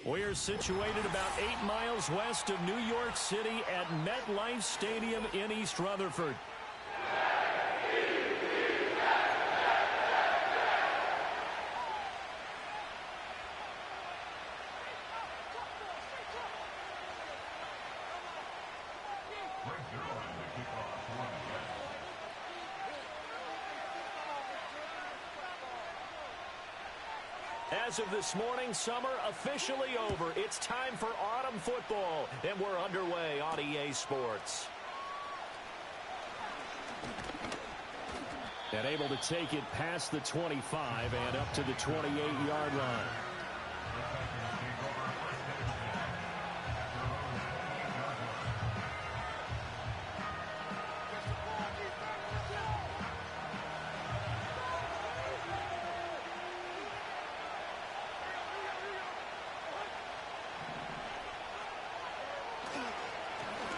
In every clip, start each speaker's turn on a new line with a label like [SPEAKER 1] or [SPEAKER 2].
[SPEAKER 1] We're situated about 8 miles west of New York City at MetLife Stadium in East Rutherford. As of this morning, summer officially over. It's time for autumn football, and we're underway on EA Sports. And able to take it past the 25 and up to the 28-yard line.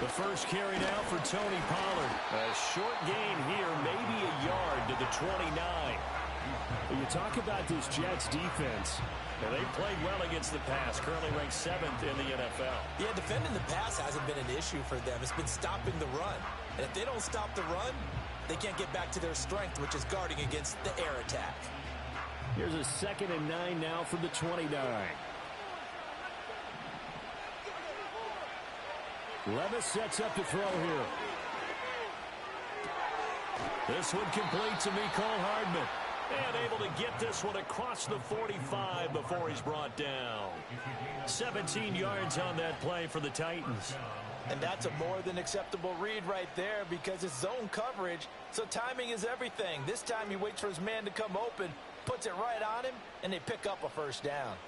[SPEAKER 1] The first carry now for Tony Pollard. A short gain here, maybe a yard to the 29. When you talk about this Jets defense, they played well against the pass, currently ranked 7th in the NFL.
[SPEAKER 2] Yeah, defending the pass hasn't been an issue for them. It's been stopping the run. And if they don't stop the run, they can't get back to their strength, which is guarding against the air attack.
[SPEAKER 1] Here's a 2nd and 9 now from the 29. Levis sets up to throw here. This one complete to Mecole Hardman. And able to get this one across the 45 before he's brought down. 17 yards on that play for the Titans.
[SPEAKER 2] And that's a more than acceptable read right there because it's zone coverage, so timing is everything. This time he waits for his man to come open, puts it right on him, and they pick up a first down.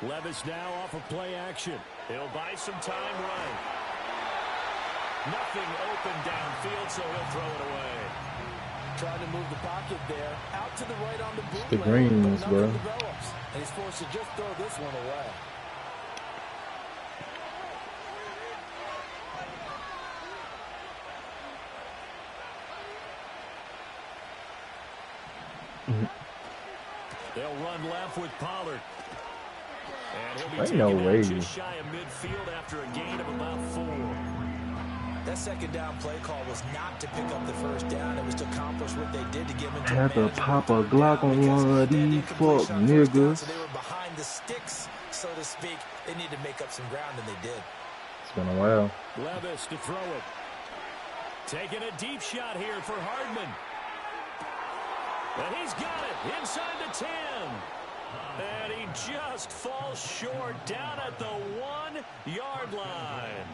[SPEAKER 1] Levis now off of play action. He'll buy some time running. Nothing open downfield, so he'll throw it away.
[SPEAKER 2] Trying to move the pocket there. Out to the right on the bootleg.
[SPEAKER 3] The greens, bro.
[SPEAKER 2] And he's forced to just throw this one away.
[SPEAKER 1] They'll run left with Pollard. And he'll be
[SPEAKER 3] Ain't
[SPEAKER 1] taken
[SPEAKER 3] no way.
[SPEAKER 1] just shy of midfield after a gain of about 4.
[SPEAKER 2] That second down play call was not to pick up the first down. It was to accomplish what they did to get him into
[SPEAKER 3] Had to pop a Glock on one of these fuck niggas.
[SPEAKER 2] So they were behind the sticks, so to speak. They needed to make up some ground, and they did.
[SPEAKER 3] It's been a while.
[SPEAKER 1] Levis to throw it. Taking a deep shot here for Hardman. And he's got it inside the 10. And he just falls short down at the 1-yard line.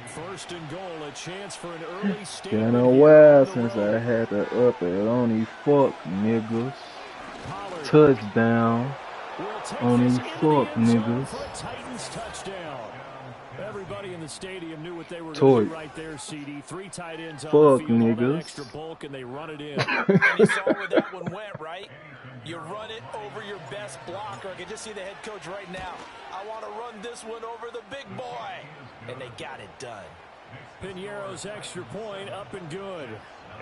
[SPEAKER 1] First and goal, a chance for an early statement.
[SPEAKER 3] Been a while since I had to up it on these fuck niggas. Touchdown on these fuck niggas.
[SPEAKER 1] Titans touchdown. Everybody in the stadium knew what they were going to do right there, CD. 3 tight ends on the field, niggas. Extra bulk, and they run it in.
[SPEAKER 2] And you saw where that one went, right? You run it over your best blocker. I can just see the head coach right now. I want to run this one over the big boy. And they got it done.
[SPEAKER 1] Piñeiro's extra point up and good.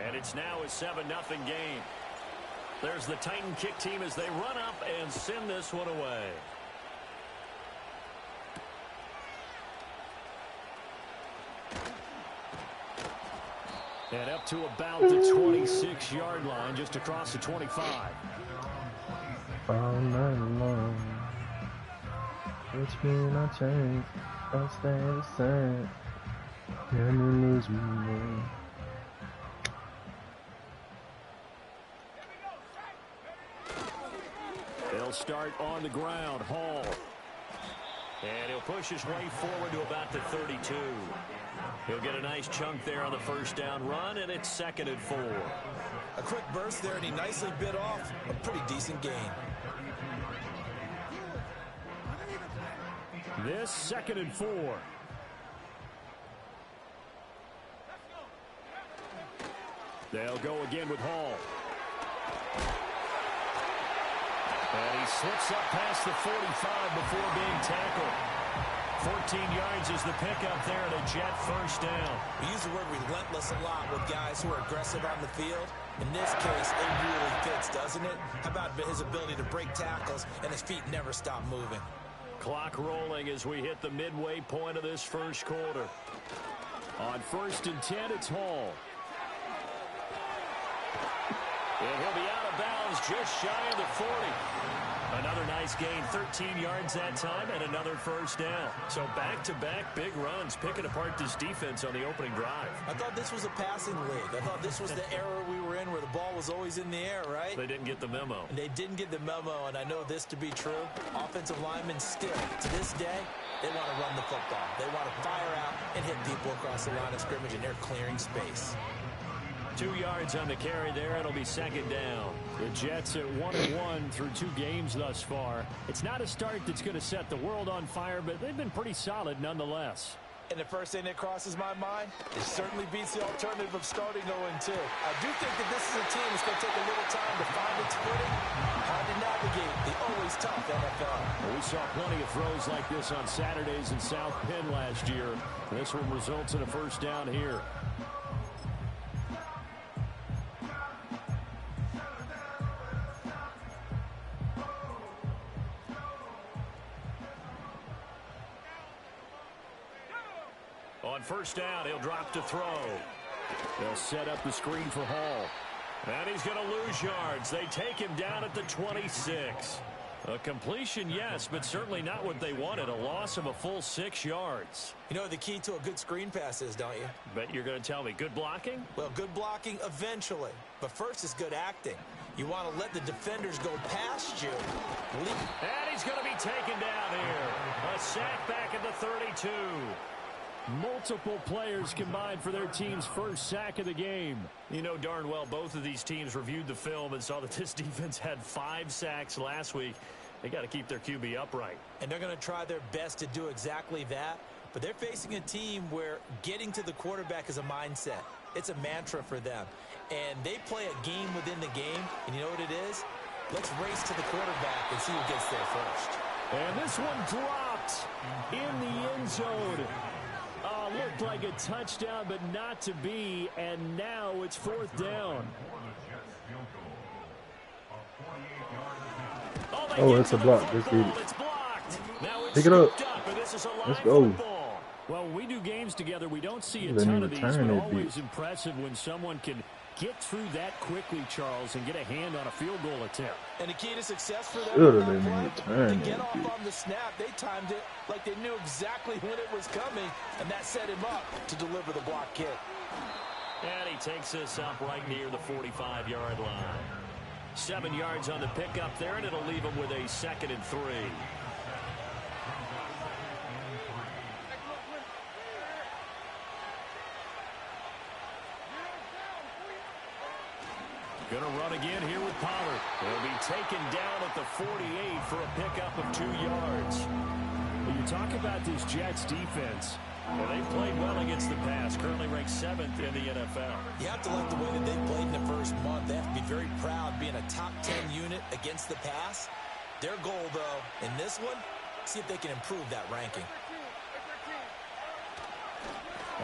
[SPEAKER 1] And it's now a 7-0 game. There's the Titan kick team as they run up and send this one away. And up to about the 26-yard line, just across the 25.
[SPEAKER 3] All night long. Which mean I change, I stay the same. Let me lose me.
[SPEAKER 1] They'll start on the ground. Hall. And he'll push his way forward to about the 32. He'll get a nice chunk there on the first down run, and it's 2nd and 4.
[SPEAKER 2] A quick burst there, and he nicely bit off a pretty decent gain.
[SPEAKER 1] This 2nd and 4. They'll go again with Hall. And he slips up past the 45 before being tackled. 14 yards is the pickup there, and a Jet first down.
[SPEAKER 2] We use the word relentless a lot with guys who are aggressive on the field. In this case, it really fits, doesn't it? How about his ability to break tackles and his feet never stop moving?
[SPEAKER 1] Clock rolling as we hit the midway point of this first quarter. On 1st and 10, it's Hall. And he'll be out of bounds just shy of the 40. Another nice gain, 13 yards that time, and another first down. So back-to-back big runs, picking apart this defense on the opening drive.
[SPEAKER 2] I thought this was a passing league. I thought this was the era we were in where the ball was always in the air, right?
[SPEAKER 1] They didn't get the memo.
[SPEAKER 2] And they didn't get the memo, and I know this to be true. Offensive linemen still, to this day, they want to run the football. They want to fire out and hit people across the line of scrimmage, and they're clearing space.
[SPEAKER 1] 2 yards on the carry there. It'll be second down. The Jets at 1-1 through 2 games thus far. It's not a start that's going to set the world on fire, but they've been pretty solid nonetheless.
[SPEAKER 2] And the first thing that crosses my mind, it certainly beats the alternative of starting 0-2. I do think that this is a team that's going to take a little time to find its footing. Hard to navigate the always tough NFL.
[SPEAKER 1] Well, we saw plenty of throws like this on Saturdays in South Penn last year. This one results in a first down here. On first down, he'll drop to throw. They'll set up the screen for Hall. And he's going to lose yards. They take him down at the 26. A completion, yes, but certainly not what they wanted. A loss of a full 6 yards.
[SPEAKER 2] You know what the key to a good screen pass is, don't you?
[SPEAKER 1] Bet you're going to tell me. Good blocking?
[SPEAKER 2] Well, good blocking eventually. But first is good acting. You want to let the defenders go past you.
[SPEAKER 1] And he's going to be taken down here. A sack back at the 32. Multiple players combined for their team's first sack of the game. You know darn well both of these teams reviewed the film and saw that this defense had 5 sacks last week. They got to keep their QB upright.
[SPEAKER 2] And they're going to try their best to do exactly that. But they're facing a team where getting to the quarterback is a mindset. It's a mantra for them. And they play a game within the game. And you know what it is? Let's race to the quarterback and see who gets there first.
[SPEAKER 1] And this one dropped in the end zone. Looked like a touchdown, but not to be, and now it's 4th down.
[SPEAKER 3] Oh, it's a block. Let's get it. Pick it up. Let's go.
[SPEAKER 1] Well, when we do games together, we don't see a ton of these, but always impressive when someone can get through that quickly, Charles, and get a hand on a field goal attempt.
[SPEAKER 2] And the key to success for them to get off
[SPEAKER 3] bit.
[SPEAKER 2] on the snap, they timed it like they knew exactly when it was coming, and that set him up to deliver the block kick.
[SPEAKER 1] And he takes this up right near the 45-yard line. 7 yards on the pickup there, and it'll leave him with a 2nd and 3. Going to run again here with Pollard. He'll be taken down at the 48 for a pickup of 2 yards. When you talk about this Jets defense, well, they played well against the pass, currently ranked 7th in the NFL.
[SPEAKER 2] You have to like the way that they played in the first month. They have to be very proud being a top 10 unit against the pass. Their goal, though, in this one, see if they can improve that ranking.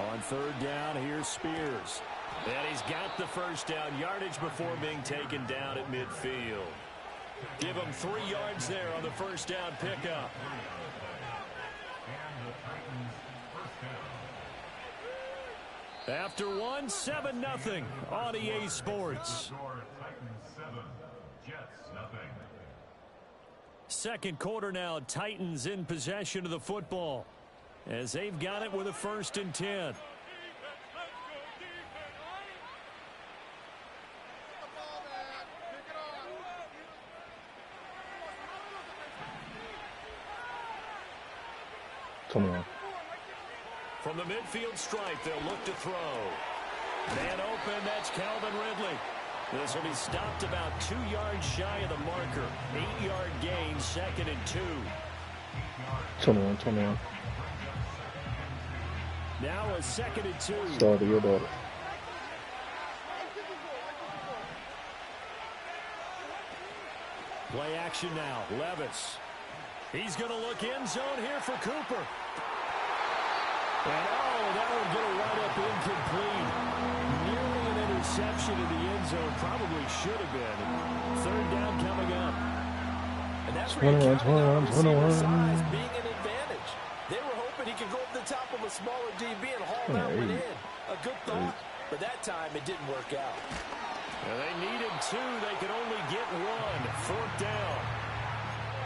[SPEAKER 1] On 3rd down, here's Spears. And he's got the first down, yardage before being taken down at midfield. Give him 3 yards there on the first down pickup. After 1, 7-0 on EA Sports. Second quarter now, Titans in possession of the football as they've got it with a 1st and 10.
[SPEAKER 3] Come on.
[SPEAKER 1] From the midfield stripe, they'll look to throw. Man open, that's Calvin Ridley. This will be stopped about 2 yards shy of the marker. 8-yard gain, 2nd and 2.
[SPEAKER 3] Come on, come on.
[SPEAKER 1] Now a 2nd and 2.
[SPEAKER 3] Sorry to your daughter.
[SPEAKER 1] Play action now. Levis. He's going to look end zone here for Cooper. And, that would get a wide-up incomplete. Nearly an interception in the end zone. Probably should have been. Third down coming up.
[SPEAKER 2] And that's where you're counting on receiver size being an advantage. They were hoping he could go up the top of a smaller DB and haul that one in. A good thought, but that time it didn't work out.
[SPEAKER 1] Well, they needed 2. They could only get 1. Fourth down.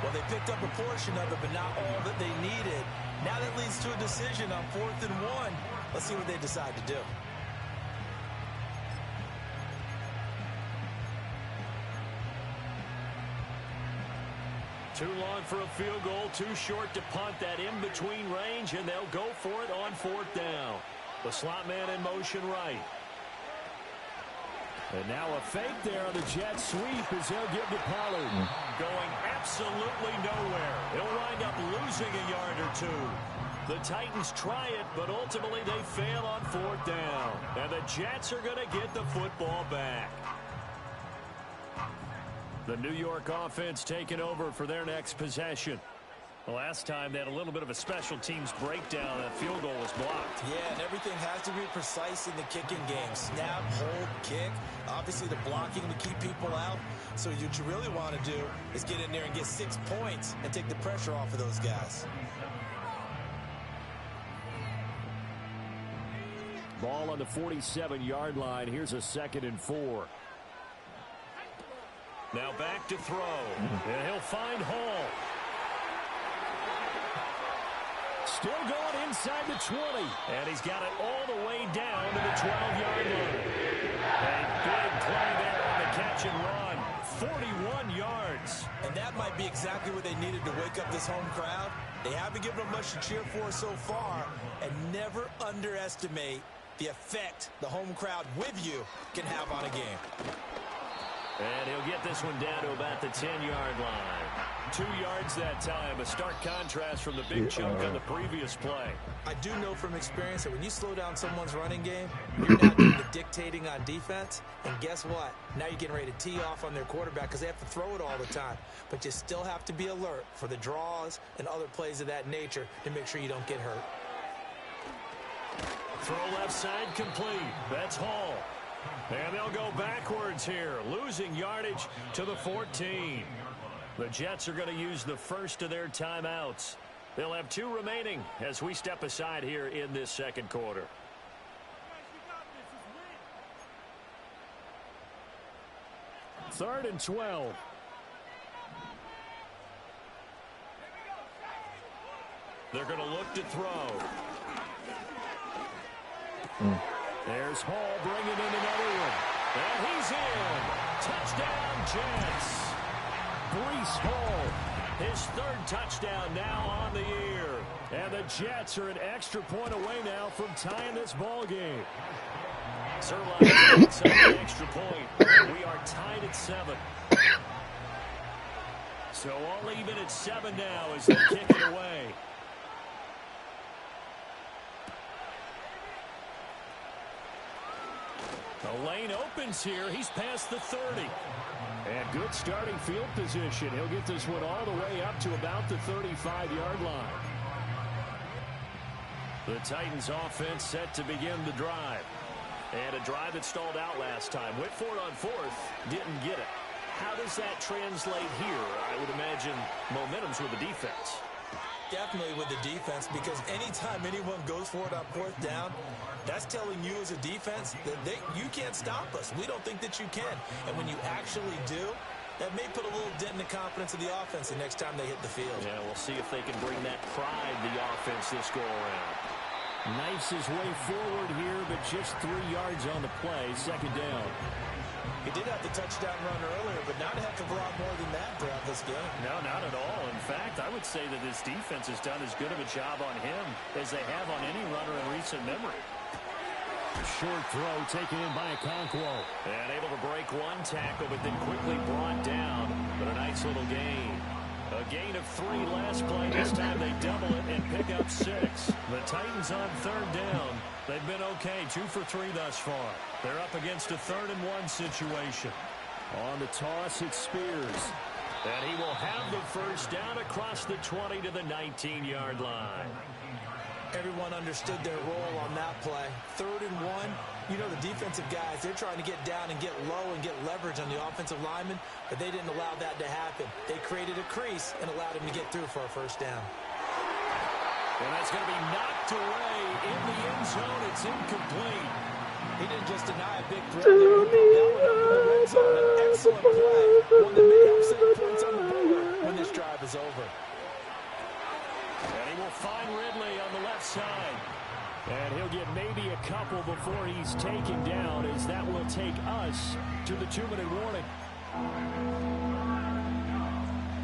[SPEAKER 2] Well, they picked up a portion of it, but not all that they needed. Now that leads to a decision on 4th and 1. Let's see what they decide to do.
[SPEAKER 1] Too long for a field goal, too short to punt that in-between range, and they'll go for it on 4th down. The slot man in motion right. And now a fake there on the jet sweep as they'll give to Pollard. Going absolutely nowhere. He'll wind up losing a yard or 2. The Titans try it, but ultimately they fail on 4th down. And the Jets are going to get the football back. The New York offense taking over for their next possession. Last time they had a little bit of a special teams breakdown. That field goal was blocked.
[SPEAKER 2] Yeah, and everything has to be precise in the kicking game. Snap, hold, kick. Obviously the blocking to keep people out. So what you really want to do is get in there and get 6 points and take the pressure off of those guys.
[SPEAKER 1] Ball on the 47-yard line. Here's a 2nd and 4. Now back to throw. And he'll find Hall. Still going inside the 20. And he's got it all the way down to the 12-yard line. A big play there on the catch and run. 41 yards.
[SPEAKER 2] And that might be exactly what they needed to wake up this home crowd. They haven't given them much to cheer for so far. And never underestimate the effect the home crowd with you can have on a game.
[SPEAKER 1] And he'll get this one down to about the 10-yard line. 2 yards that time. A stark contrast from the big chunk on the previous play.
[SPEAKER 2] I do know from experience that when you slow down someone's running game, you're not doing the dictating on defense. And guess what? Now you're getting ready to tee off on their quarterback because they have to throw it all the time. But you still have to be alert for the draws and other plays of that nature to make sure you don't get hurt.
[SPEAKER 1] Throw left side complete. That's Hall. And they'll go backwards here, losing yardage to the 14. The Jets are going to use the first of their timeouts. They'll have 2 remaining as we step aside here in this second quarter. Third and 12. They're going to look to throw. There's Hall bringing in another one. And he's in. Touchdown, Jets. Breece Hall, his 3rd touchdown now on the year. And the Jets are an extra point away now from tying this ball game. Sirline gets on the extra point. We are tied at 7. So all even at 7 now as they kick it away. The lane opens here. He's past the 30. And good starting field position. He'll get this one all the way up to about the 35-yard line. The Titans offense set to begin the drive. And a drive that stalled out last time. Went for it on 4th. Didn't get it. How does that translate here? I would imagine momentum's with the defense.
[SPEAKER 2] Definitely with the defense, because anytime anyone goes for it on 4th down, that's telling you as a defense that you can't stop us. We don't think that you can. And when you actually do, that may put a little dent in the confidence of the offense the next time they hit the field.
[SPEAKER 1] Yeah, we'll see if they can bring that pride to the offense this go-around. Knifes his way forward here, but just 3 yards on the play. 2nd down.
[SPEAKER 2] He did have the touchdown run earlier, but not a heck of a lot more than that throughout this game.
[SPEAKER 1] No, not at all. In fact, I would say that this defense has done as good of a job on him as they have on any runner in recent memory. Short throw taken in by Okonkwo. And able to break one tackle, but then quickly brought down. But a nice little gain. A gain of 3 last play. This time they double it and pick up 6. The Titans on 3rd down. They've been okay. 2 for 3 thus far. They're up against a 3rd and 1 situation. On the toss, it's Spears. And he will have the first down across the 20 to the 19-yard line.
[SPEAKER 2] Everyone understood their role on that play. 3rd and 1. You know the defensive guys, they're trying to get down and get low and get leverage on the offensive lineman, but they didn't allow that to happen. They created a crease and allowed him to get through for a first down.
[SPEAKER 1] And that's going to be knocked away in the end zone. It's incomplete.
[SPEAKER 2] He didn't just deny a big threat there. He brought that one up in the red zone. An excellent play. One that may help set points on the board when this drive is over.
[SPEAKER 1] And he will find Ridley on the left side. And he'll get maybe a couple before he's taken down, as that will take us to the 2-minute warning.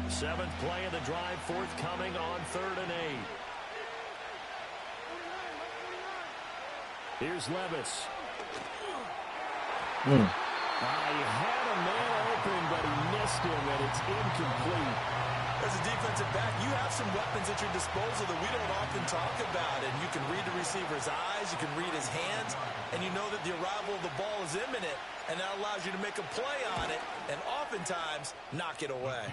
[SPEAKER 1] 7th play of the drive forthcoming on 3rd and 8. Here's Levis. He had a man open, but he missed him, and it's incomplete.
[SPEAKER 2] As a defensive back, you have some weapons at your disposal that we don't often talk about. And you can read the receiver's eyes, you can read his hands, and you know that the arrival of the ball is imminent, and that allows you to make a play on it and oftentimes knock it away.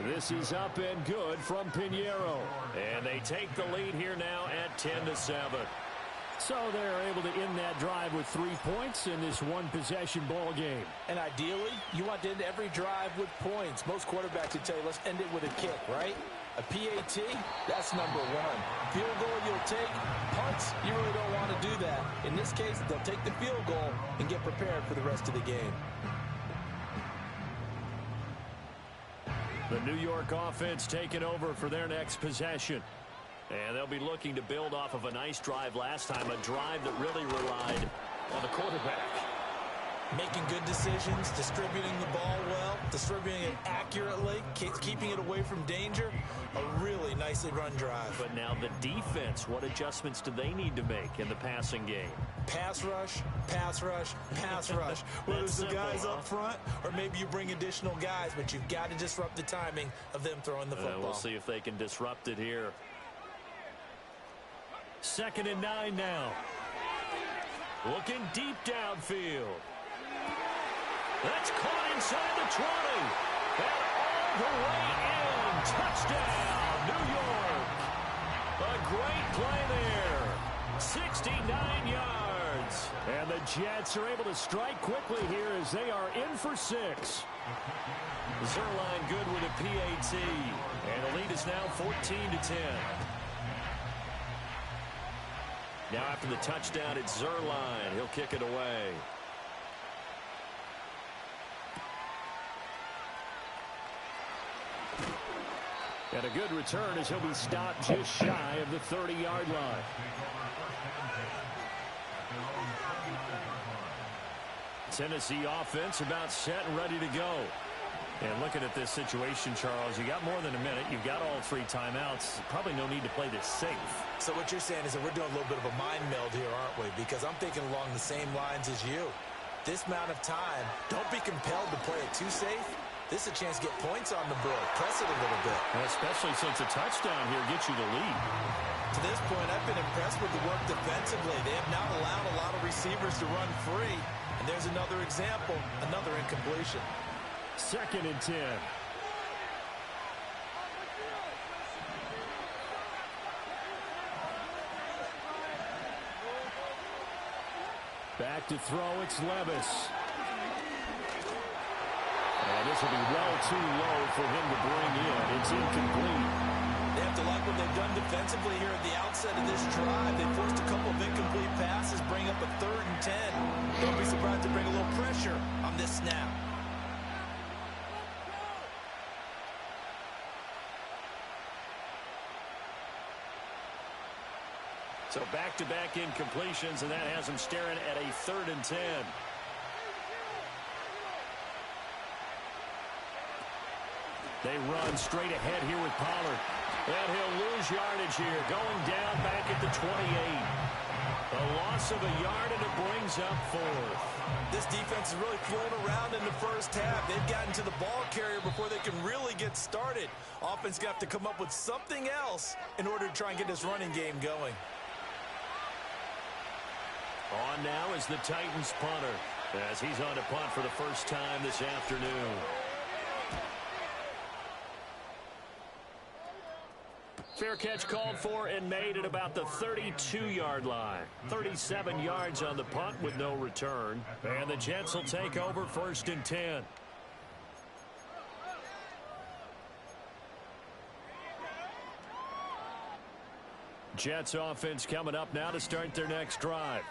[SPEAKER 1] This is up and good from Pinheiro. And they take the lead here now at 10-7. So they're able to end that drive with 3 points in this one-possession ball game.
[SPEAKER 2] And ideally, you want to end every drive with points. Most quarterbacks would tell you, let's end it with a kick, right? A PAT, that's number 1. Field goal you'll take. Punts, you really don't want to do that. In this case, they'll take the field goal and get prepared for the rest of the game.
[SPEAKER 1] The New York offense taking over for their next possession. And they'll be looking to build off of a nice drive last time, a drive that really relied on the quarterback.
[SPEAKER 2] Making good decisions, distributing the ball well, distributing it accurately, keeping it away from danger. A really nicely run drive.
[SPEAKER 1] But now the defense, what adjustments do they need to make in the passing game?
[SPEAKER 2] Pass rush, pass rush, pass rush. Whether it's the guys up front or maybe you bring additional guys, but you've got to disrupt the timing of them throwing the football.
[SPEAKER 1] We'll see if they can disrupt it here. 2nd and 9 now. Looking deep downfield. That's caught inside the 20. And all the way in. Touchdown, New York. A great play there. 69 yards. And the Jets are able to strike quickly here as they are in for 6. Zerline good with a PAT. And the lead is now 14-10. Now after the touchdown, it's Zerline. He'll kick it away. And a good return as he'll be stopped just shy of the 30-yard line. Tennessee offense about set and ready to go. And looking at this situation, Charles, you got more than a minute. You've got all 3 timeouts. Probably no need to play this safe.
[SPEAKER 2] So what you're saying is that we're doing a little bit of a mind meld here, aren't we? Because I'm thinking along the same lines as you. This amount of time, don't be compelled to play it too safe. This is a chance to get points on the board. Press it a little bit.
[SPEAKER 1] And especially since a touchdown here gets you the lead.
[SPEAKER 2] To this point, I've been impressed with the work defensively. They have not allowed a lot of receivers to run free. And there's another example, another incompletion.
[SPEAKER 1] 2nd and 10. Back to throw, it's Levis. And this will be well too low for him to bring in. It's incomplete.
[SPEAKER 2] They have to like what they've done defensively here at the outset of this drive. They forced a couple of incomplete passes, bring up a 3rd and 10. Don't be surprised to bring a little pressure on this snap.
[SPEAKER 1] So back-to-back incompletions, and that has him staring at a 3rd and 10. They run straight ahead here with Pollard. And he'll lose yardage here, going down back at the 28. A loss of a yard, and it brings up 4th.
[SPEAKER 2] This defense is really flown around in the first half. They've gotten to the ball carrier before they can really get started. Offense got to come up with something else in order to try and get this running game going.
[SPEAKER 1] On now is the Titans punter, as he's on to punt for the first time this afternoon. Fair catch called for and made at about the 32-yard line. 37 yards on the punt with no return. And the Jets will take over 1st and 10. Jets offense coming up now to start their next drive.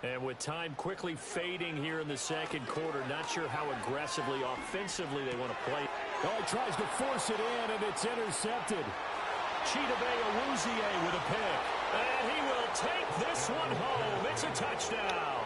[SPEAKER 1] And with time quickly fading here in the second quarter, not sure how aggressively, offensively they want to play.
[SPEAKER 4] Oh, he tries to force it in, and it's intercepted.
[SPEAKER 1] Chidobe Awuzie with a pick. And he will take this one home. It's a touchdown.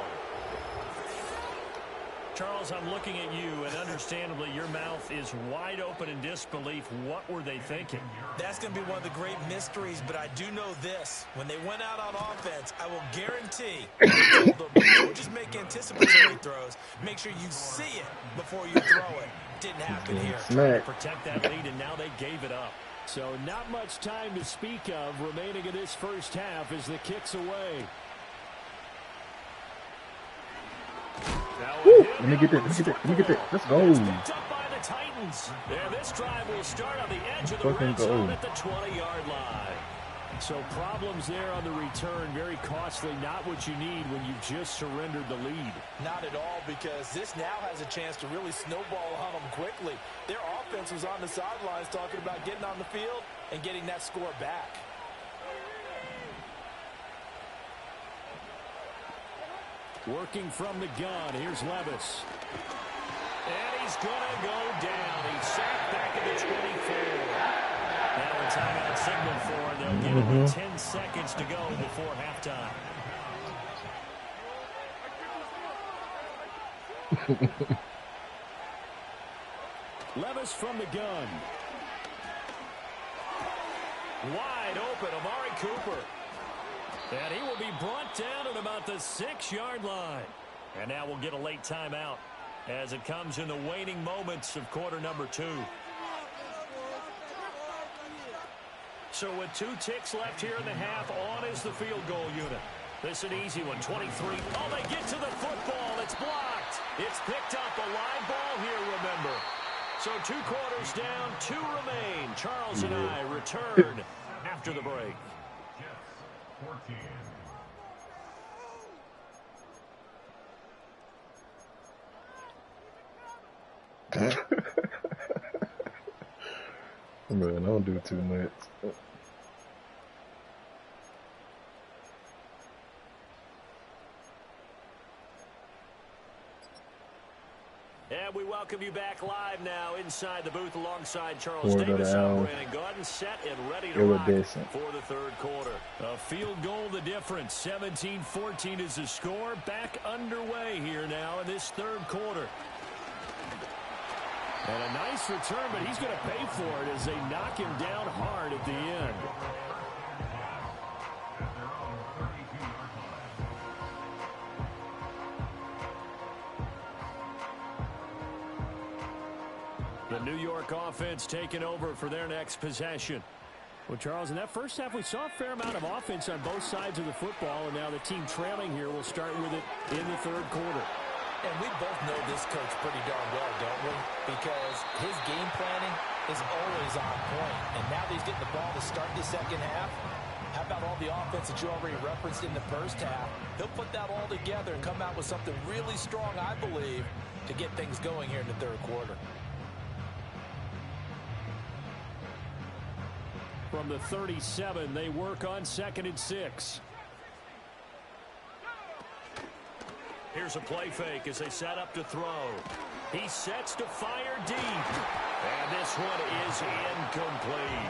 [SPEAKER 1] Charles, I'm looking at you, and understandably, your mouth is wide open in disbelief. What were they thinking?
[SPEAKER 2] That's going to be one of the great mysteries, but I do know this. When they went out on offense, I will guarantee they told them, don't just make anticipatory throws. Make sure you see it before you throw it. Didn't happen here.
[SPEAKER 1] Trying to protect that lead, and now they gave it up.
[SPEAKER 4] So not much time to speak of remaining in this first half as the kick's away.
[SPEAKER 3] Let me get that. Let's go.
[SPEAKER 1] Picked up by the Titans. And this drive will start on the edge of the red zone at the 20-yard line.
[SPEAKER 4] So problems there on the return, very costly, not what you need when you've just surrendered the lead.
[SPEAKER 2] Not at all, because this now has a chance to really snowball on them quickly. Their offense was on the sidelines talking about getting on the field and getting that score back.
[SPEAKER 4] Working from the gun, here's Levis.
[SPEAKER 1] And he's going to go down. He's sacked back at the 24. Now a timeout signal for, and they'll give him 10 seconds to go before halftime.
[SPEAKER 4] Levis from the gun.
[SPEAKER 1] Wide open, Amari Cooper. And he will be brought down at about the 6-yard line. And now we'll get a late timeout as it comes in the waning moments of quarter number 2. So with 2 ticks left here in the half, on is the field goal unit. This is an easy one, 23. Oh, they get to the football. It's blocked. It's picked up, a live ball here, remember. So 2 quarters down, 2 remain. Charles and I return after the break.
[SPEAKER 3] Man, don't do too much.
[SPEAKER 1] And we welcome you back live now inside the booth alongside Charles Davis. Brandon Gordon set and ready to rock for the third quarter.
[SPEAKER 4] A field goal the difference. 17-14 is the score. Back underway here now in this third quarter. And a nice return, but he's going to pay for it as they knock him down hard at the end. The New York offense taking over for their next possession. Well, Charles, in that first half, we saw a fair amount of offense on both sides of the football, and now the team trailing here will start with it in the third quarter.
[SPEAKER 2] And we both know this coach pretty darn well, don't we? Because his game planning is always on point. And now that he's getting the ball to start the second half, how about all the offense that you already referenced in the first half? He'll put that all together and come out with something really strong, I believe, to get things going here in the third quarter.
[SPEAKER 4] From the 37, they work on 2nd and 6.
[SPEAKER 1] Here's a play fake as they set up to throw. He sets to fire deep. And this one is incomplete.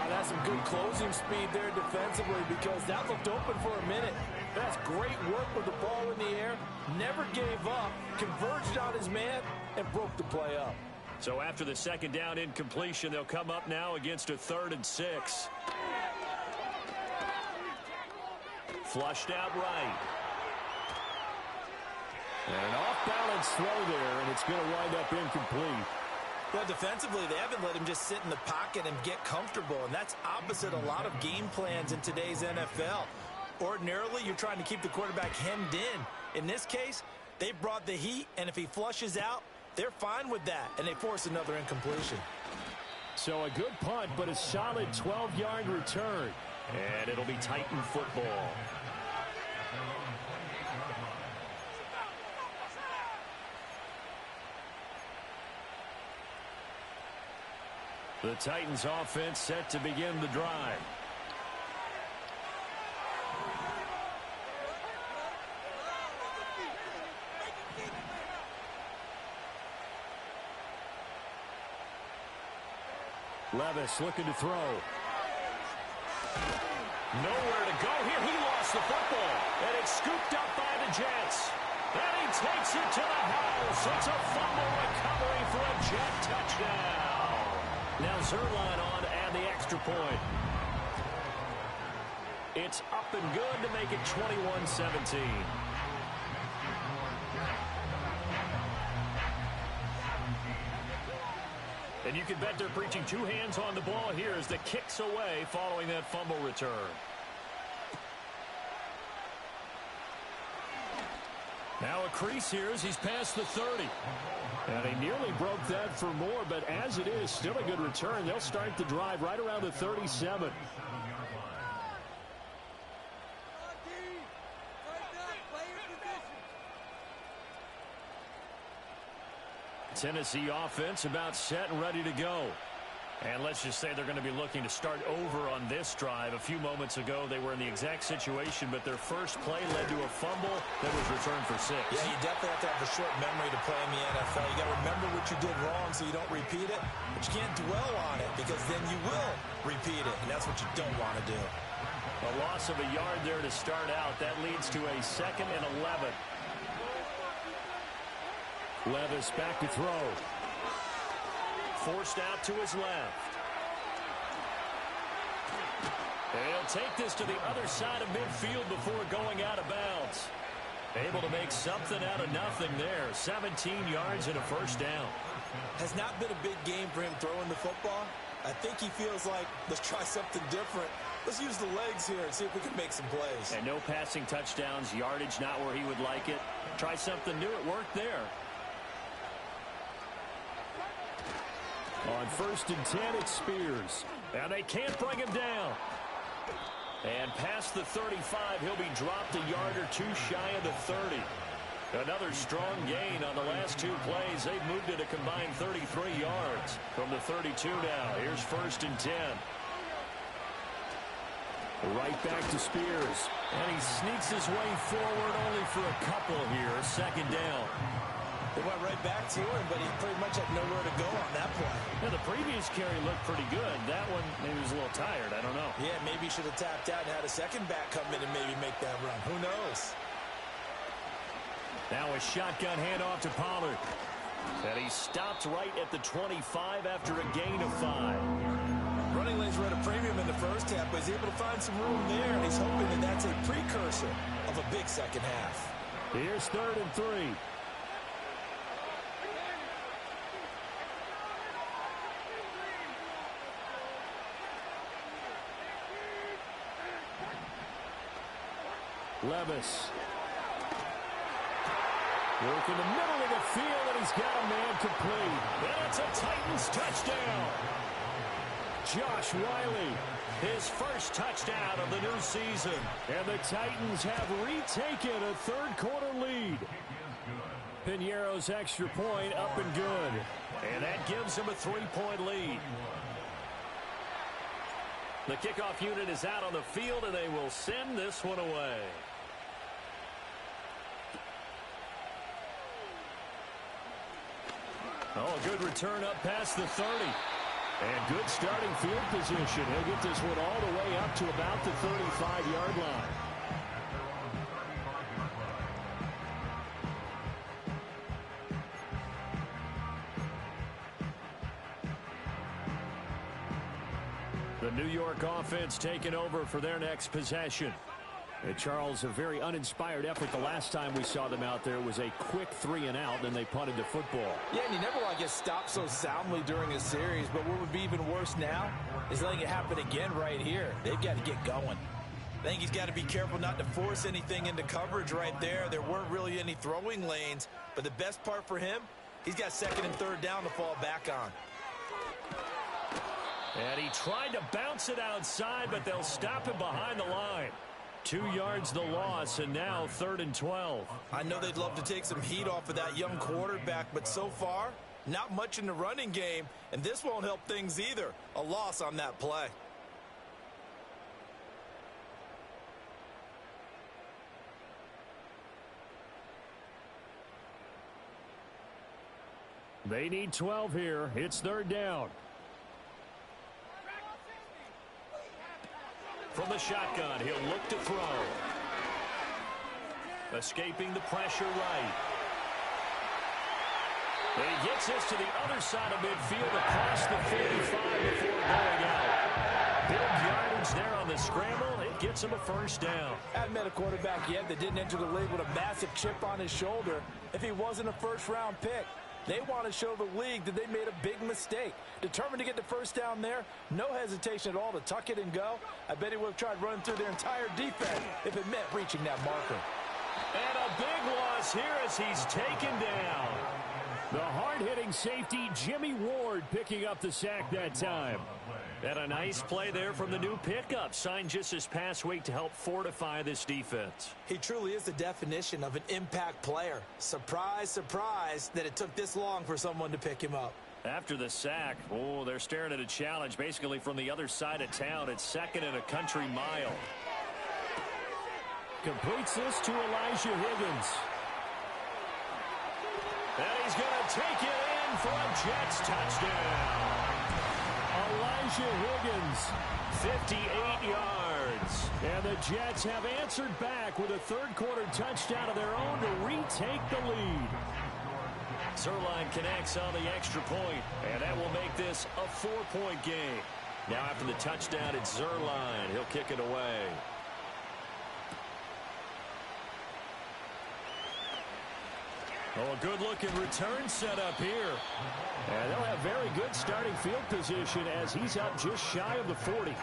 [SPEAKER 2] That's some good closing speed there defensively, because that looked open for a minute. That's great work with the ball in the air. Never gave up. Converged on his man and broke the play up.
[SPEAKER 1] So after the second down incompletion, they'll come up now against a 3rd and 6. Flushed out right.
[SPEAKER 4] And an off-balance throw there, and it's going to wind up incomplete.
[SPEAKER 2] Well, defensively, they haven't let him just sit in the pocket and get comfortable, and that's opposite a lot of game plans in today's NFL. Ordinarily, you're trying to keep the quarterback hemmed in. In this case, they brought the heat, and if he flushes out, they're fine with that, and they force another incompletion.
[SPEAKER 4] So a good punt, but a solid 12-yard return.
[SPEAKER 1] And it'll be Titan football. The Titans offense set to begin the drive.
[SPEAKER 4] Levis looking to throw.
[SPEAKER 1] Nowhere to go here. He lost the football. And it's scooped up by the Jets. And he takes it to the house. It's a fumble recovery for a Jet touchdown. Now Zerline on and the extra point. It's up and good to make it 21-17. And you can bet they're preaching two hands on the ball here as the kick's away following that fumble return. Now a crease here as he's past the 30.
[SPEAKER 4] And he nearly broke that for more, but as it is, still a good return. They'll start the drive right around the 37.
[SPEAKER 1] Tennessee offense about set and ready to go. And let's just say they're going to be looking to start over on this drive. A few moments ago, they were in the exact situation, but their first play led to a fumble that was returned for 6.
[SPEAKER 2] Yeah, you definitely have to have a short memory to play in the NFL. You got to remember what you did wrong so you don't repeat it, but you can't dwell on it because then you will repeat it, and that's what you don't want to do.
[SPEAKER 1] A loss of a yard there to start out. That leads to a 2nd and 11.
[SPEAKER 4] Levis back to throw.
[SPEAKER 1] Forced out to his left. And he'll take this to the other side of midfield before going out of bounds. Able to make something out of nothing there. 17 yards and a first down.
[SPEAKER 2] Has not been a big game for him throwing the football. I think he feels like, let's try something different. Let's use the legs here and see if we can make some plays.
[SPEAKER 1] And no passing touchdowns, yardage not where he would like it. Try something new. It worked there.
[SPEAKER 4] On 1st and 10, it's Spears.
[SPEAKER 1] And they can't bring him down. And past the 35, he'll be dropped a yard or two shy of the 30. Another strong gain on the last two plays. They've moved it a combined 33 yards from the 32 now. Here's 1st and 10.
[SPEAKER 4] Right back to Spears.
[SPEAKER 1] And he sneaks his way forward only for a couple here. 2nd down.
[SPEAKER 2] They went right back to him, but he pretty much had nowhere to go on that play.
[SPEAKER 1] Yeah, the previous carry looked pretty good. That one, maybe he was a little tired. I don't know.
[SPEAKER 2] Yeah, maybe he should have tapped out and had a second back come in and maybe make that run. Who knows?
[SPEAKER 1] Now a shotgun handoff to Pollard. And he stopped right at the 25 after a gain of 5.
[SPEAKER 2] Running lanes were at a premium in the first half, but he's able to find some room there, and he's hoping that that's a precursor of a big second half.
[SPEAKER 4] Here's 3rd and 3. Levis. Work in the middle of the field, and he's got a man complete.
[SPEAKER 1] And it's a Titans touchdown.
[SPEAKER 4] Josh Wiley.
[SPEAKER 1] His first touchdown of the new season.
[SPEAKER 4] And the Titans have retaken a 3rd-quarter lead. Piñeiro's extra point up and good.
[SPEAKER 1] And that gives him a 3-point lead. The kickoff unit is out on the field, and they will send this one away. Oh, a good return up past the 30.
[SPEAKER 4] And good starting field position. He'll get this one all the way up to about the 35-yard line.
[SPEAKER 1] The New York offense taking over for their next possession.
[SPEAKER 4] And Charles, a very uninspired effort the last time we saw them out there. It was a quick 3-and-out, and they punted the football.
[SPEAKER 2] Yeah, and you never want to get stopped so soundly during a series, but what would be even worse now is letting it happen again right here. They've got to get going. I think he's got to be careful not to force anything into coverage right there. There weren't really any throwing lanes, but the best part for him, he's got 2nd and 3rd down to fall back on.
[SPEAKER 1] And he tried to bounce it outside, but they'll stop him behind the line. 2 yards the loss, and now 3rd and 12.
[SPEAKER 2] I know they'd love to take some heat off of that young quarterback, but so far, not much in the running game, and this won't help things either. A loss on that play.
[SPEAKER 4] They need 12 here. It's 3rd down.
[SPEAKER 1] From the shotgun, he'll look to throw. Escaping the pressure right. And he gets this to the other side of midfield across the 45 before going out. Big yardage there on the scramble. It gets him a 1st down.
[SPEAKER 2] I haven't met a quarterback yet that didn't enter the league with a massive chip on his shoulder if he wasn't a 1st-round pick. They want to show the league that they made a big mistake. Determined to get the 1st down there, no hesitation at all to tuck it and go. I bet he would have tried running through their entire defense if it meant reaching that marker.
[SPEAKER 1] And a big loss here as he's taken down.
[SPEAKER 4] The hard-hitting safety, Jimmy Ward, picking up the sack that time.
[SPEAKER 1] And a nice play there from the new pickup, signed just this past week to help fortify this defense.
[SPEAKER 2] He truly is the definition of an impact player. Surprise, surprise that it took this long for someone to pick him up.
[SPEAKER 1] After the sack, oh, they're staring at a challenge basically from the other side of town. It's 2nd and a country mile.
[SPEAKER 4] Completes this to Elijah Higgins.
[SPEAKER 1] And he's going to take it in for a Jets touchdown.
[SPEAKER 4] Elijah Higgins,
[SPEAKER 1] 58 yards.
[SPEAKER 4] And the Jets have answered back with a 3rd quarter touchdown of their own to retake the lead.
[SPEAKER 1] Zerline connects on the extra point, and that will make this a 4-point game. Now after the touchdown, it's Zerline. He'll kick it away. Oh, a good-looking return set up here.
[SPEAKER 4] And they'll have very good starting field position as he's up just shy of the 40.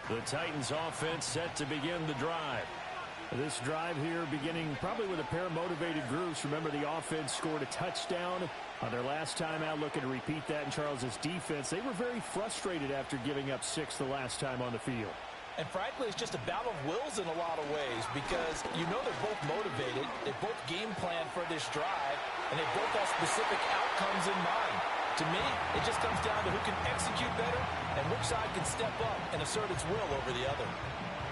[SPEAKER 1] The Titans offense set to begin the drive.
[SPEAKER 4] This drive here beginning probably with a pair of motivated groups. Remember, the offense scored a touchdown on their last time out, looking to repeat that in Charles's defense. They were very frustrated after giving up 6 the last time on the field.
[SPEAKER 2] And frankly, it's just a battle of wills in a lot of ways because you know they're both motivated. They both game plan for this drive, and they both have specific outcomes in mind. To me, it just comes down to who can execute better and which side can step up and assert its will over the other.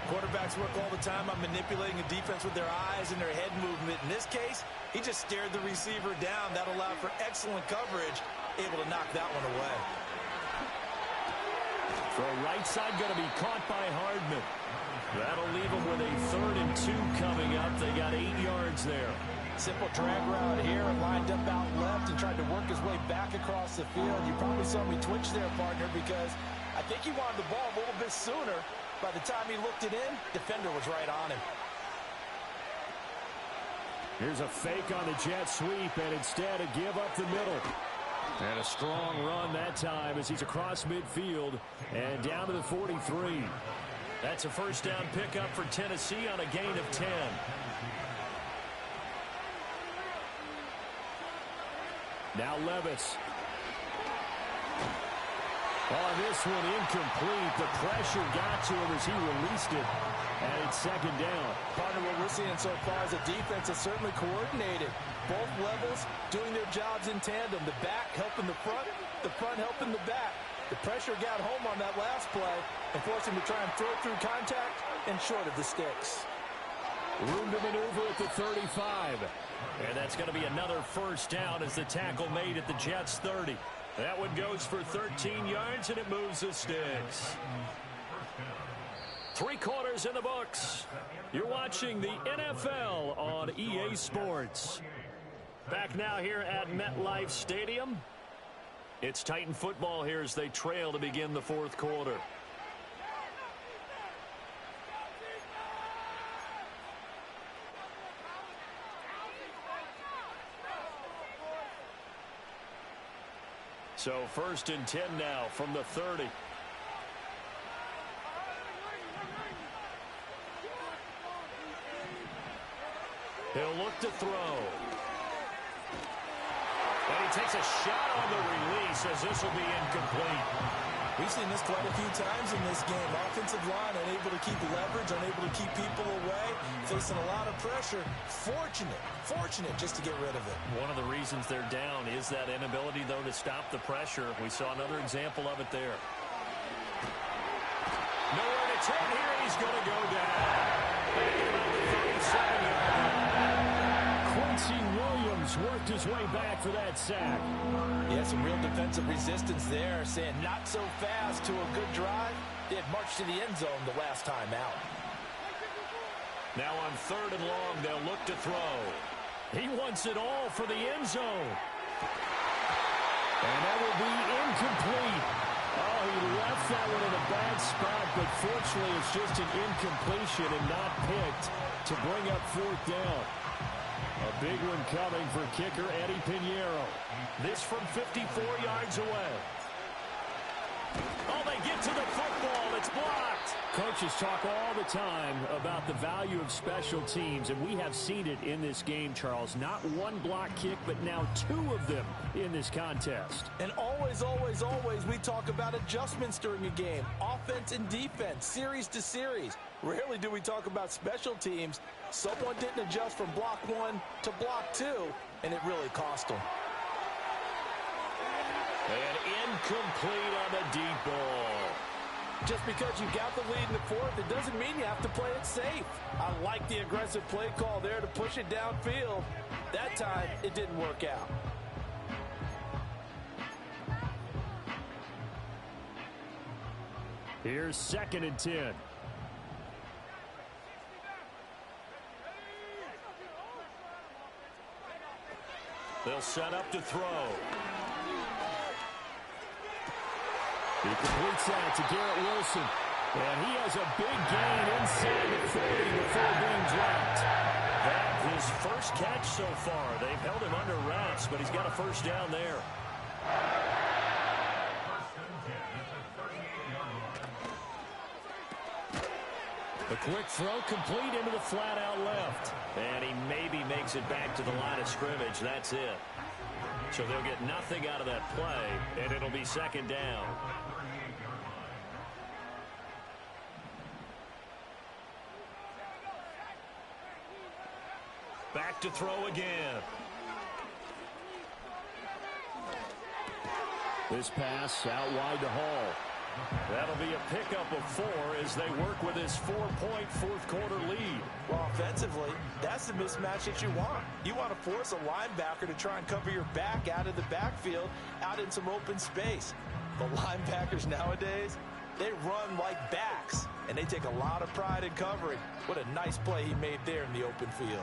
[SPEAKER 2] Quarterbacks work all the time on manipulating a defense with their eyes and their head movement. In this case, he just stared the receiver down. That allowed for excellent coverage, able to knock that one away.
[SPEAKER 1] Throw right side going to be caught by Hardman. That'll leave them with a 3rd and 2 coming up. They got 8 yards there.
[SPEAKER 2] Simple drag route here, lined up out left and tried to work his way back across the field. You probably saw me twitch there, partner, because I think he wanted the ball a little bit sooner. By the time he looked it in, defender was right on him.
[SPEAKER 4] Here's a fake on the jet sweep, and instead a give up the middle. And a strong run that time as he's across midfield and down to the 43.
[SPEAKER 1] That's a 1st down pickup for Tennessee on a gain of 10.
[SPEAKER 4] Now Levis. On this one, incomplete. The pressure got to him as he released it. And it's 2nd down.
[SPEAKER 2] Partner, what we're seeing so far is a defense that's certainly coordinated. Both levels doing their jobs in tandem. The back helping the front helping the back. The pressure got home on that last play and forced him to try and throw through contact and short of the sticks.
[SPEAKER 4] Room to maneuver at the 35.
[SPEAKER 1] And that's going to be another 1st down as the tackle made at the Jets' 30. That one goes for 13 yards, and it moves the sticks. 3 quarters in the books. You're watching the NFL on EA Sports. Back now here at MetLife Stadium. It's Titan football here as they trail to begin the 4th quarter. So 1st and 10 now from the 30. He'll look to throw. says this will be incomplete.
[SPEAKER 2] We've seen this quite a few times in this game. Offensive line unable to keep leverage, unable to keep people away, facing a lot of pressure. Fortunate just to get rid of it.
[SPEAKER 1] One of the reasons they're down is that inability, though, to stop the pressure. We saw another example of it there. Nowhere to turn here, and he's going to go down. Back at about the 37-yard line.
[SPEAKER 4] Quincy Williams worked his way back for that sack.
[SPEAKER 2] Yeah, some real defensive resistance there, saying not so fast to a good drive. They had marched to the end zone the last time out.
[SPEAKER 1] Now on 3rd and long, they'll look to throw.
[SPEAKER 4] He wants it all for the end zone. And that will be incomplete. Oh, he left that one in a bad spot, but fortunately it's just an incompletion and not picked to bring up 4th down. A big one coming for kicker Eddie Pinheiro.
[SPEAKER 1] This from 54 yards away. Oh, they get to the football. It's blocked.
[SPEAKER 4] Coaches talk all the time about the value of special teams, and we have seen it in this game, Charles. Not one block kick, but now 2 of them in this contest.
[SPEAKER 2] And always, we talk about adjustments during a game. Offense and defense, series to series. Rarely do we talk about special teams. Someone didn't adjust from block 1 to block 2, and it really cost them.
[SPEAKER 1] And incomplete on the deep ball.
[SPEAKER 2] Just because you got the lead in the 4th, it doesn't mean you have to play it safe. I like the aggressive play call there to push it downfield. That time, it didn't work out.
[SPEAKER 4] Here's 2nd and 10.
[SPEAKER 1] They'll set up to throw.
[SPEAKER 4] He completes that to Garrett Wilson. And he has a big gain inside the 40 before being dropped.
[SPEAKER 1] That's his first catch so far. They've held him under wraps, but he's got a 1st down there.
[SPEAKER 4] The quick throw complete into the flat out left.
[SPEAKER 1] And he maybe makes it back to the line of scrimmage. That's it. So they'll get nothing out of that play, and it'll be 2nd down. Back to throw again.
[SPEAKER 4] This pass out wide to Hall.
[SPEAKER 1] That'll be a pickup of 4 as they work with his 4-point 4th quarter lead.
[SPEAKER 2] Well, offensively, that's the mismatch that you want. You want to force a linebacker to try and cover your back out of the backfield, out in some open space. The linebackers nowadays, they run like backs, and they take a lot of pride in covering. What a nice play he made there in the open field.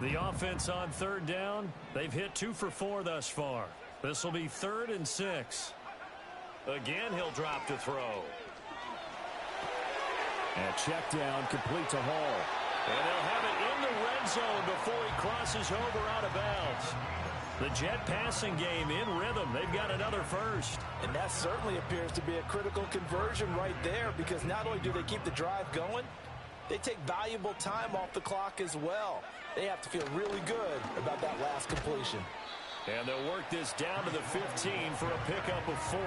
[SPEAKER 1] The offense on 3rd down, they've hit 2 for 4 thus far. This will be 3rd and 6. Again, he'll drop to throw.
[SPEAKER 4] And check down, complete to Hall.
[SPEAKER 1] And they'll have it in the red zone before he crosses over out of bounds. The Jet passing game in rhythm. They've got another 1st.
[SPEAKER 2] And that certainly appears to be a critical conversion right there, because not only do they keep the drive going, they take valuable time off the clock as well. They have to feel really good about that last completion.
[SPEAKER 1] And they'll work this down to the 15 for a pickup of 4.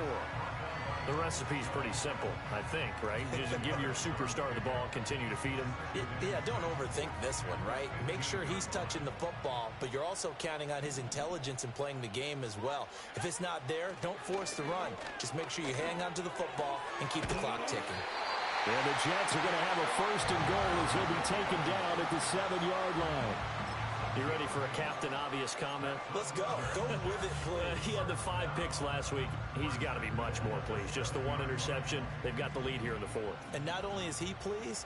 [SPEAKER 1] The recipe's pretty simple, I think, right? Just give your superstar the ball and continue to feed him.
[SPEAKER 2] Yeah, don't overthink this one, right? Make sure he's touching the football, but you're also counting on his intelligence in playing the game as well. If it's not there, don't force the run. Just make sure you hang on to the football and keep the clock ticking.
[SPEAKER 4] And the Jets are going to have a 1st and goal as he'll be taken down at the 7-yard line.
[SPEAKER 1] You ready for a Captain Obvious comment?
[SPEAKER 2] Let's go. Go with it, please.
[SPEAKER 1] He had the 5 picks last week. He's got to be much more pleased. Just the 1 interception. They've got the lead here in the 4th.
[SPEAKER 2] And not only is he pleased,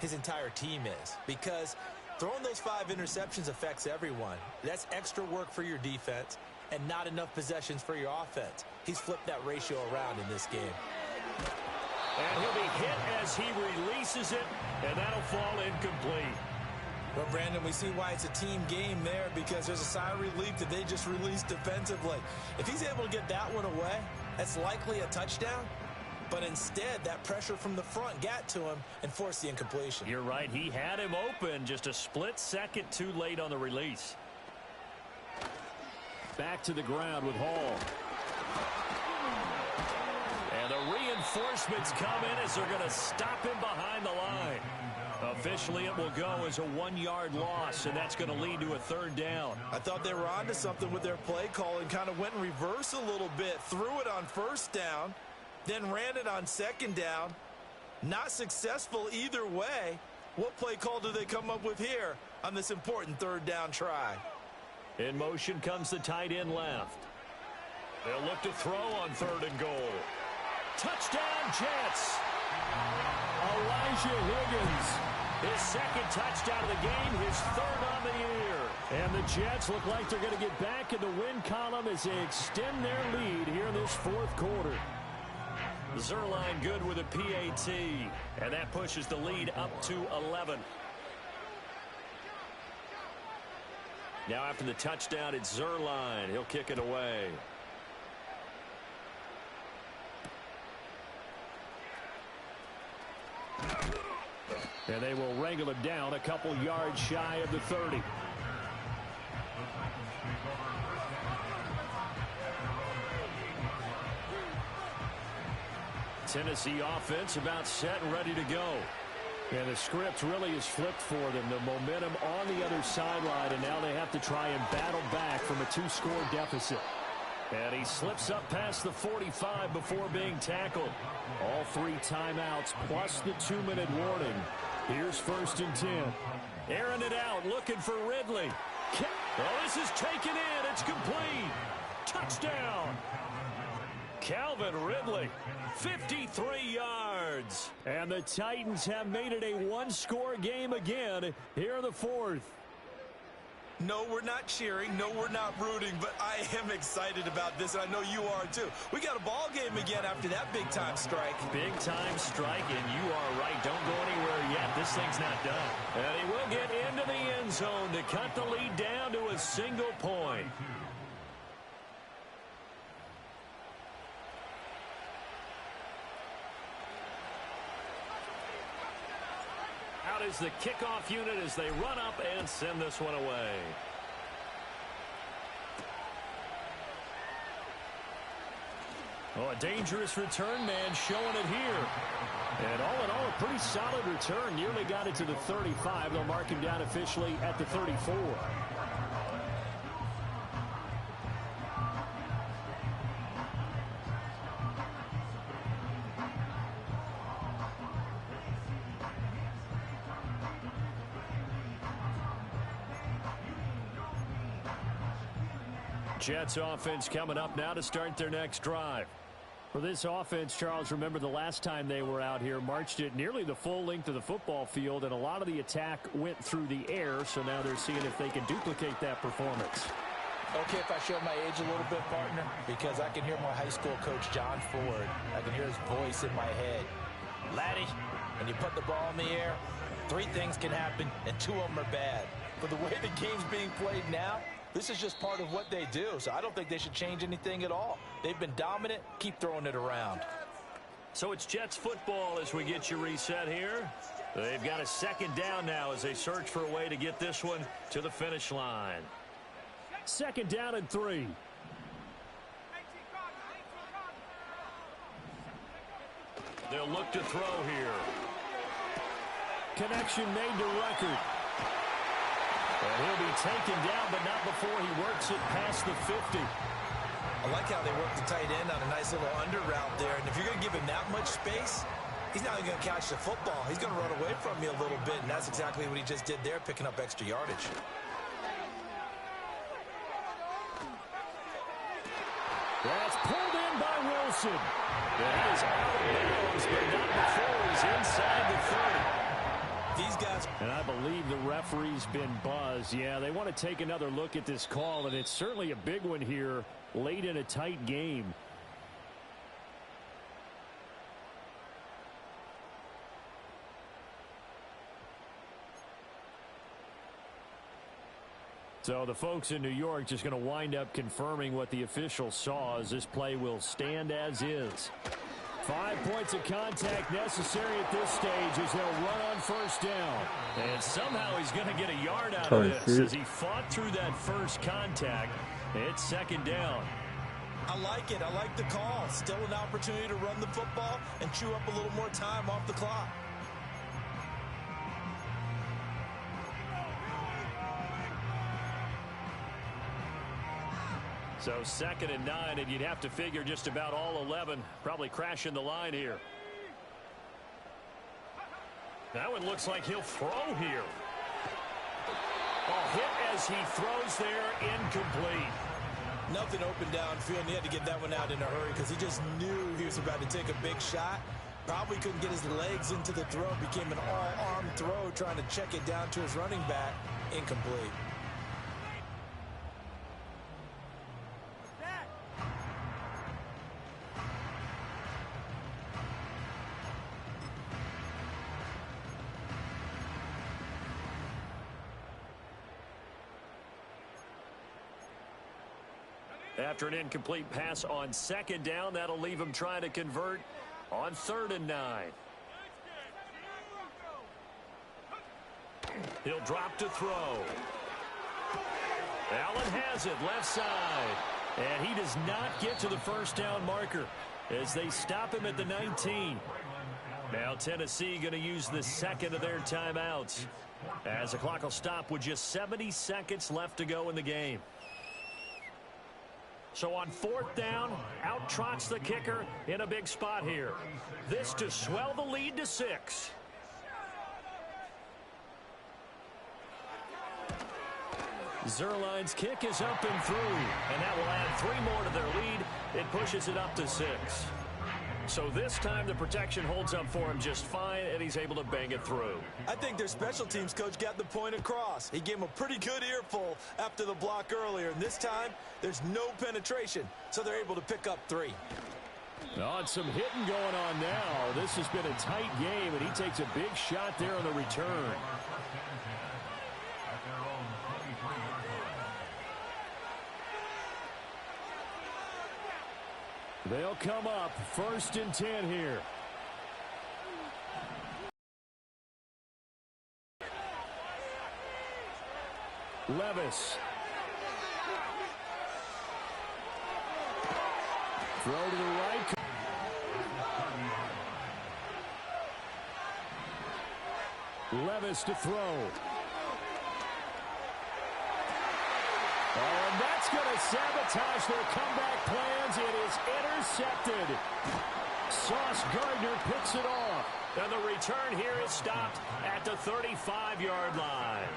[SPEAKER 2] his entire team is. Because throwing those 5 interceptions affects everyone. That's extra work for your defense and not enough possessions for your offense. He's flipped that ratio around in this game.
[SPEAKER 1] And he'll be hit as he releases it, and that'll fall incomplete.
[SPEAKER 2] Well, Brandon, we see why it's a team game there, because there's a sigh of relief that they just released defensively. If he's able to get that one away, that's likely a touchdown. But instead, that pressure from the front got to him and forced the incompletion.
[SPEAKER 1] You're right. He had him open, just a split second too late on the release.
[SPEAKER 4] Back to the ground with Hall.
[SPEAKER 1] And the reinforcements come in as they're going to stop him behind the line. Officially, it will go as a 1-yard loss, and that's going to lead to a 3rd down.
[SPEAKER 2] I thought they were onto something with their play call and kind of went in reverse a little bit. Threw it on 1st down, then ran it on 2nd down. Not successful either way. What play call do they come up with here on this important 3rd down try?
[SPEAKER 1] In motion comes the tight end left. They'll look to throw on 3rd and goal. Touchdown, Jets.
[SPEAKER 4] Elijah Higgins.
[SPEAKER 1] His 2nd touchdown of the game, his 3rd on the year.
[SPEAKER 4] And the Jets look like they're going to get back in the win column as they extend their lead here in this 4th quarter.
[SPEAKER 1] Zerline good with a PAT, and that pushes the lead up to 11. Now after the touchdown, it's Zerline. He'll kick it away.
[SPEAKER 4] And they will wrangle him down a couple yards shy of the 30.
[SPEAKER 1] Tennessee offense about set and ready to go.
[SPEAKER 4] And the script really is flipped for them. The momentum on the other sideline, and now they have to try and battle back from a 2-score deficit.
[SPEAKER 1] And he slips up past the 45 before being tackled.
[SPEAKER 4] All 3 timeouts plus the 2-minute warning. Here's 1st and 10.
[SPEAKER 1] Airing it out, looking for Ridley. Oh, this is taken in. It's complete. Touchdown. Calvin Ridley, 53 yards.
[SPEAKER 4] And the Titans have made it a 1-score game again here in the 4th.
[SPEAKER 2] No, we're not cheering. No, we're not rooting, but I am excited about this, and I know you are too. We got a ball game again after that big-time strike.
[SPEAKER 1] Big-time strike, and you are right. Don't go anywhere yet. This thing's not done. And he will get into the end zone to cut the lead down to a single point. Out is the kickoff unit as they run up and send this one away. Oh, a dangerous return man showing it here.
[SPEAKER 4] And all in all, a pretty solid return. Nearly got it to the 35. They'll mark him down officially at the 34.
[SPEAKER 1] Jets offense coming up now to start their next drive.
[SPEAKER 4] For this offense, Charles, remember the last time they were out here, marched it nearly the full length of the football field, and a lot of the attack went through the air, so now they're seeing if they can duplicate that performance.
[SPEAKER 2] Okay, if I show my age a little bit, partner, because I can hear my high school coach, John Ford. I can hear his voice in my head. Laddie, when you put the ball in the air, 3 things can happen, and 2 of them are bad. But the way the game's being played now, this is just part of what they do, so I don't think they should change anything at all. They've been dominant. Keep throwing it around.
[SPEAKER 1] So it's Jets football as we get you reset here. They've got a 2nd down now as they search for a way to get this one to the finish line.
[SPEAKER 4] 2nd down and 3.
[SPEAKER 1] They'll look to throw here.
[SPEAKER 4] Connection made to Record.
[SPEAKER 1] And he'll be taken down, but not before he works it past the 50.
[SPEAKER 2] I like how they work the tight end on a nice little under route there. And if you're going to give him that much space, he's not even going to catch the football. He's going to run away from you a little bit, and that's exactly what he just did there, picking up extra yardage.
[SPEAKER 4] That's pulled in by Wilson.
[SPEAKER 1] That is out of bounds, but not before he's inside the 30.
[SPEAKER 2] These guys.
[SPEAKER 4] And I believe the referee's been buzzed. Yeah, they want to take another look at this call, and it's certainly a big one here late in a tight game. So the folks in New York just going to wind up confirming what the official saw, as this play will stand as is. 5 points of contact necessary at this stage as they'll run on first down.
[SPEAKER 1] And somehow he's going to get a yard out of this as he fought through that first contact. It's second down.
[SPEAKER 2] I like it. I like the call. Still an opportunity to run the football and chew up a little more time off the clock.
[SPEAKER 1] So 2nd and 9, and you'd have to figure just about all 11 probably crashing the line here. That one looks like he'll throw here. Oh, hit as he throws there, incomplete.
[SPEAKER 2] Nothing open downfield, and he had to get that one out in a hurry because he just knew he was about to take a big shot. Probably couldn't get his legs into the throw. Became an all-arm throw trying to check it down to his running back. Incomplete.
[SPEAKER 1] After an incomplete pass on 2nd down, that'll leave him trying to convert on 3rd and 9. He'll drop to throw. Allen has it left side. And he does not get to the first down marker as they stop him at the 19. Now Tennessee going to use the second of their timeouts as the clock will stop with just 70 seconds left to go in the game. So on 4th down, out trots the kicker in a big spot here. This to swell the lead to 6. Zerline's kick is up and through, and that will add 3 more to their lead. It pushes it up to 6. So this time the protection holds up for him just fine, and he's able to bang it through.
[SPEAKER 2] I think their special teams coach got the point across. He gave him a pretty good earful after the block earlier, and this time there's no penetration, so they're able to pick up 3.
[SPEAKER 4] Oh, and some hitting going on now. This has been a tight game, and he takes a big shot there on the return. They'll come up 1st and 10 here. Levis. Throw to the right. Levis to throw. Oh, and that's going to sabotage their comeback plans. It is intercepted. Sauce Gardner picks it off.
[SPEAKER 1] And the return here is stopped at the 35-yard line.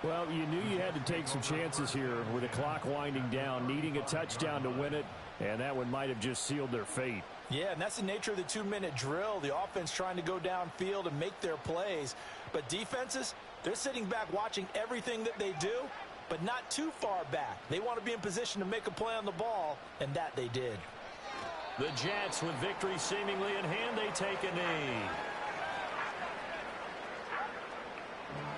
[SPEAKER 4] Well, you knew you had to take some chances here with the clock winding down, needing a touchdown to win it, and that one might have just sealed their fate.
[SPEAKER 2] Yeah, and that's the nature of the 2-minute drill. The offense trying to go downfield and make their plays. But defenses, they're sitting back watching everything that they do, but not too far back. They want to be in position to make a play on the ball, and that they did.
[SPEAKER 1] The Jets, with victory seemingly in hand, they take a knee.